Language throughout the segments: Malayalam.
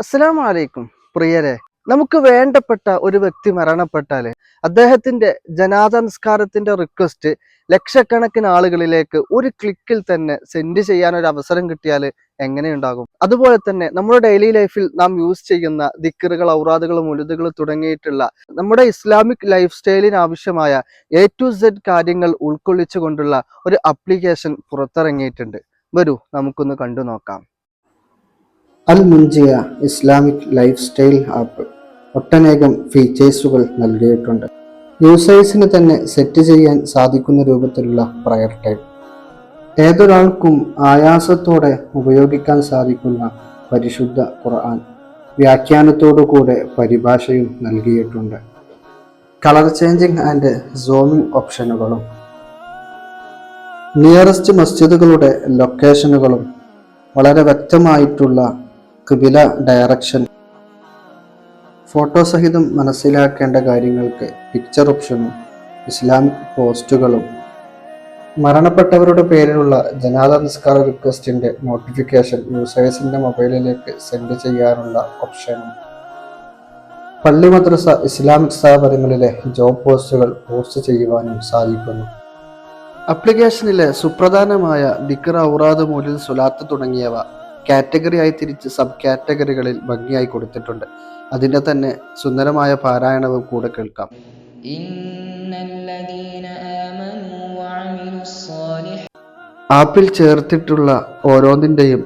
അസ്സലാമു അലൈക്കും പ്രിയരെ. നമുക്ക് വേണ്ടപ്പെട്ട ഒരു വ്യക്തി മരണപ്പെട്ടാല് അദ്ദേഹത്തിന്റെ ജനാസ നിസ്കാരത്തിന്റെ റിക്വസ്റ്റ് ലക്ഷക്കണക്കിന് ആളുകളിലേക്ക് ഒരു ക്ലിക്കിൽ തന്നെ സെൻഡ് ചെയ്യാൻ ഒരു അവസരം കിട്ടിയാൽ എങ്ങനെയുണ്ടാകും? അതുപോലെ തന്നെ നമ്മുടെ ഡെയിലി ലൈഫിൽ നാം യൂസ് ചെയ്യുന്ന ദിക്റുകൾ, ഔറാദുകൾ, മുലുദുകൾ തുടങ്ങിയിട്ടുള്ള നമ്മുടെ ഇസ്ലാമിക് ലൈഫ് സ്റ്റൈലിന് ആവശ്യമായ A to Z കാര്യങ്ങൾ ഉൾക്കൊള്ളിച്ചുകൊണ്ടുള്ള ഒരു ആപ്ലിക്കേഷൻ പുറത്തിറങ്ങിയിട്ടുണ്ട്. വരൂ നമുക്കൊന്ന് കണ്ടു നോക്കാം. അൽ മുൻജിയ ഇസ്ലാമിക് ലൈഫ് സ്റ്റൈൽ ആപ്പ് ഒട്ടനേകം ഫീച്ചേഴ്സുകൾ നൽകിയിട്ടുണ്ട്. യൂസേഴ്സിന് തന്നെ സെറ്റ് ചെയ്യാൻ സാധിക്കുന്ന രൂപത്തിലുള്ള പ്രയർ ടൈം, ഏതൊരാൾക്കും ആയാസത്തോടെ ഉപയോഗിക്കാൻ സാധിക്കുന്ന പരിശുദ്ധ ഖുർആൻ, വ്യാഖ്യാനത്തോടുകൂടെ പരിഭാഷയും നൽകിയിട്ടുണ്ട്. കളർ ചേഞ്ചിങ് ആൻഡ് സൂമിംഗ് ഓപ്ഷനുകളും നിയറസ്റ്റ് മസ്ജിദുകളുടെ ലൊക്കേഷനുകളും വളരെ വ്യക്തമായിട്ടുള്ള ഖിബില ഡയറക്ഷൻ, ഫോട്ടോ സഹിതം മനസ്സിലാക്കേണ്ട കാര്യങ്ങൾക്ക് പിക്ചർ ഓപ്ഷനും ഇസ്ലാമിക് പോസ്റ്റുകളും മരണപ്പെട്ടവരുടെ പേരിലുള്ള ജനാസ നിസ്കാര റിക്വസ്റ്റിന്റെ നോട്ടിഫിക്കേഷൻ യൂസേഴ്സിന്റെ മൊബൈലിലേക്ക് സെൻഡ് ചെയ്യാനുള്ള ഓപ്ഷനും പള്ളി, മദ്രസ, ഇസ്ലാമിക് സ്ഥാപനങ്ങളിലെ ജോബ് പോസ്റ്റുകൾ പോസ്റ്റ് ചെയ്യുവാനും സാധിക്കുന്നു. ആപ്ലിക്കേഷനിലെ സുപ്രധാനമായ ദിക്ർ, ഔറാദ്, മൗലിദ്, സ്വലാത്ത് തുടങ്ങിയവ കാറ്റഗറി ആയി തിരിച്ച് സബ് കാറ്റഗറികളിൽ ഭംഗിയായി കൊടുത്തിട്ടുണ്ട്. അതിന്റെ തന്നെ സുന്ദരമായ പാരായണവും കൂടെ കേൾക്കാം. ആപ്പിൽ ചേർത്തിട്ടുള്ള ഓരോന്നിന്റെയും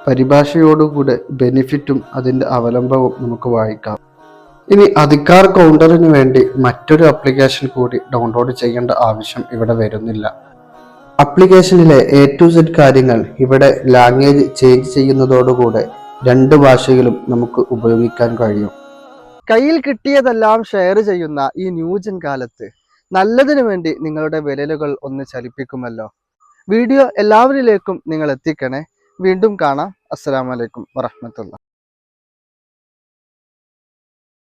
പരിഭാഷയോടുകൂടെ ബെനിഫിറ്റും അതിന്റെ അവലംബവും നമുക്ക് വായിക്കാം. ഇനി അധികാർ കൗണ്ടറിന് വേണ്ടി മറ്റൊരു ആപ്ലിക്കേഷൻ കൂടി ഡൗൺലോഡ് ചെയ്യേണ്ട ആവശ്യം ഇവിടെ വരുന്നില്ല. ആപ്ലിക്കേഷനിലെ A to Z കാര്യങ്ങൾ ഇവിടെ ലാംഗ്വേജ് ചേഞ്ച് ചെയ്യുന്നതോടുകൂടെ 2 ഭാഷയിലും നമുക്ക് ഉപയോഗിക്കാൻ കഴിയും. കയ്യിൽ കിട്ടിയതെല്ലാം ഷെയർ ചെയ്യുന്ന ഈ ന്യൂജൻ കാലത്ത് നല്ലതിനു വേണ്ടി നിങ്ങളുടെ വിരലുകൾ ഒന്ന് ചലിപ്പിക്കുമല്ലോ. വീഡിയോ എല്ലാവരിലേക്കും നിങ്ങൾ എത്തിക്കണേ. വീണ്ടും കാണാം. അസ്സലാമു അലൈക്കും വറഹ്മത്തുള്ളാഹി.